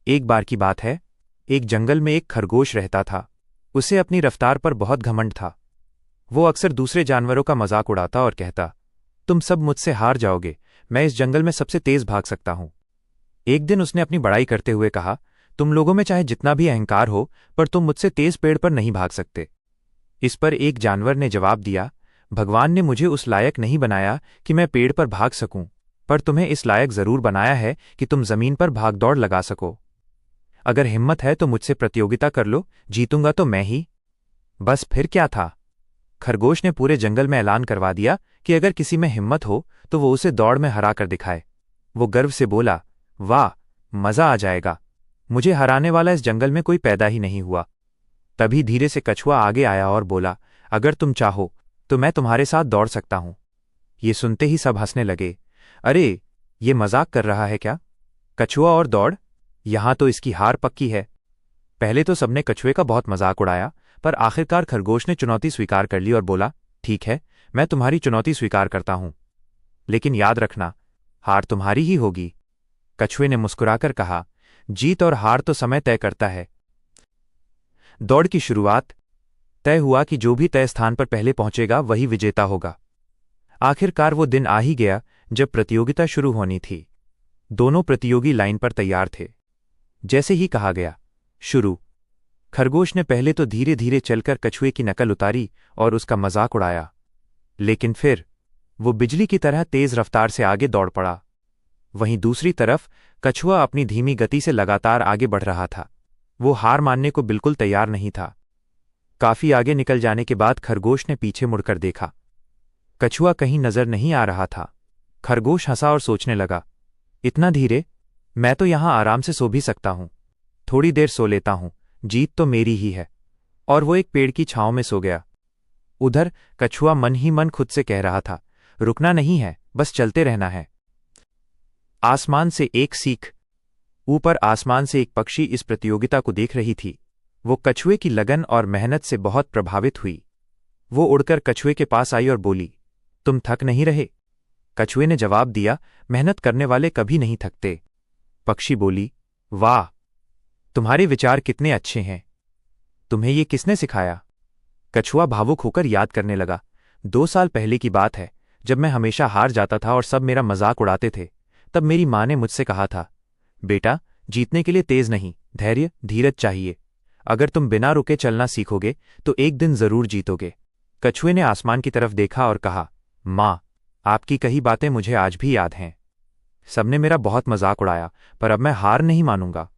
एक बार की बात है, एक जंगल में एक खरगोश रहता था। उसे अपनी रफ्तार पर बहुत घमंड था। वो अक्सर दूसरे जानवरों का मजाक उड़ाता और कहता, तुम सब मुझसे हार जाओगे, मैं इस जंगल में सबसे तेज भाग सकता हूं। एक दिन उसने अपनी बड़ाई करते हुए कहा, तुम लोगों में चाहे जितना भी अहंकार हो, पर तुम मुझसे तेज पेड़ पर नहीं भाग सकते। इस पर एक जानवर ने जवाब दिया, भगवान ने मुझे उस लायक नहीं बनाया कि मैं पेड़ पर भाग सकूं, पर तुम्हें इस लायक जरूर बनाया है कि तुम जमीन पर भाग दौड़ लगा सको। अगर हिम्मत है तो मुझसे प्रतियोगिता कर लो, जीतूंगा तो मैं ही। बस फिर क्या था, खरगोश ने पूरे जंगल में ऐलान करवा दिया कि अगर किसी में हिम्मत हो तो वो उसे दौड़ में हरा कर दिखाए। वो गर्व से बोला, वाह, मजा आ जाएगा, मुझे हराने वाला इस जंगल में कोई पैदा ही नहीं हुआ। तभी धीरे से कछुआ आगे आया और बोला, अगर तुम चाहो तो मैं तुम्हारे साथ दौड़ सकता हूं। ये सुनते ही सब हंसने लगे। अरे, ये मजाक कर रहा है क्या? कछुआ और दौड़, यहां तो इसकी हार पक्की है। पहले तो सबने कछुए का बहुत मजाक उड़ाया, पर आखिरकार खरगोश ने चुनौती स्वीकार कर ली और बोला, ठीक है, मैं तुम्हारी चुनौती स्वीकार करता हूं, लेकिन याद रखना, हार तुम्हारी ही होगी। कछुए ने मुस्कुराकर कहा, जीत और हार तो समय तय करता है। दौड़ की शुरुआत तय हुआ कि जो भी तय स्थान पर पहले पहुंचेगा वही विजेता होगा। आखिरकार वो दिन आ ही गया जब प्रतियोगिता शुरू होनी थी। दोनों प्रतियोगी लाइन पर तैयार थे। जैसे ही कहा गया, शुरू, खरगोश ने पहले तो धीरे धीरे चलकर कछुए की नकल उतारी और उसका मजाक उड़ाया, लेकिन फिर वो बिजली की तरह तेज रफ्तार से आगे दौड़ पड़ा। वहीं दूसरी तरफ कछुआ अपनी धीमी गति से लगातार आगे बढ़ रहा था। वो हार मानने को बिल्कुल तैयार नहीं था। काफी आगे निकल जाने के बाद खरगोश ने पीछे मुड़कर देखा। कछुआ कहीं नजर नहीं आ रहा था। खरगोश हंसा और सोचने लगा, इतना धीरे, मैं तो यहां आराम से सो भी सकता हूं। थोड़ी देर सो लेता हूं, जीत तो मेरी ही है। और वो एक पेड़ की छांव में सो गया। उधर कछुआ मन ही मन खुद से कह रहा था, रुकना नहीं है, बस चलते रहना है। आसमान से एक सीख। ऊपर आसमान से एक पक्षी इस प्रतियोगिता को देख रही थी। वो कछुए की लगन और मेहनत से बहुत प्रभावित हुई। वो उड़कर कछुए के पास आई और बोली, तुम थक नहीं रहे? कछुए ने जवाब दिया, मेहनत करने वाले कभी नहीं थकते। पक्षी बोली, वाह, तुम्हारे विचार कितने अच्छे हैं, तुम्हें ये किसने सिखाया? कछुआ भावुक होकर याद करने लगा, 2 साल पहले की बात है, जब मैं हमेशा हार जाता था और सब मेरा मजाक उड़ाते थे। तब मेरी माँ ने मुझसे कहा था, बेटा, जीतने के लिए तेज नहीं, धैर्य धीरज चाहिए। अगर तुम बिना रुके चलना सीखोगे तो एक दिन जरूर जीतोगे। कछुए ने आसमान की तरफ देखा और कहा, माँ, आपकी कही बातें मुझे आज भी याद हैं। सबने मेरा बहुत मजाक उड़ाया, पर अब मैं हार नहीं मानूंगा।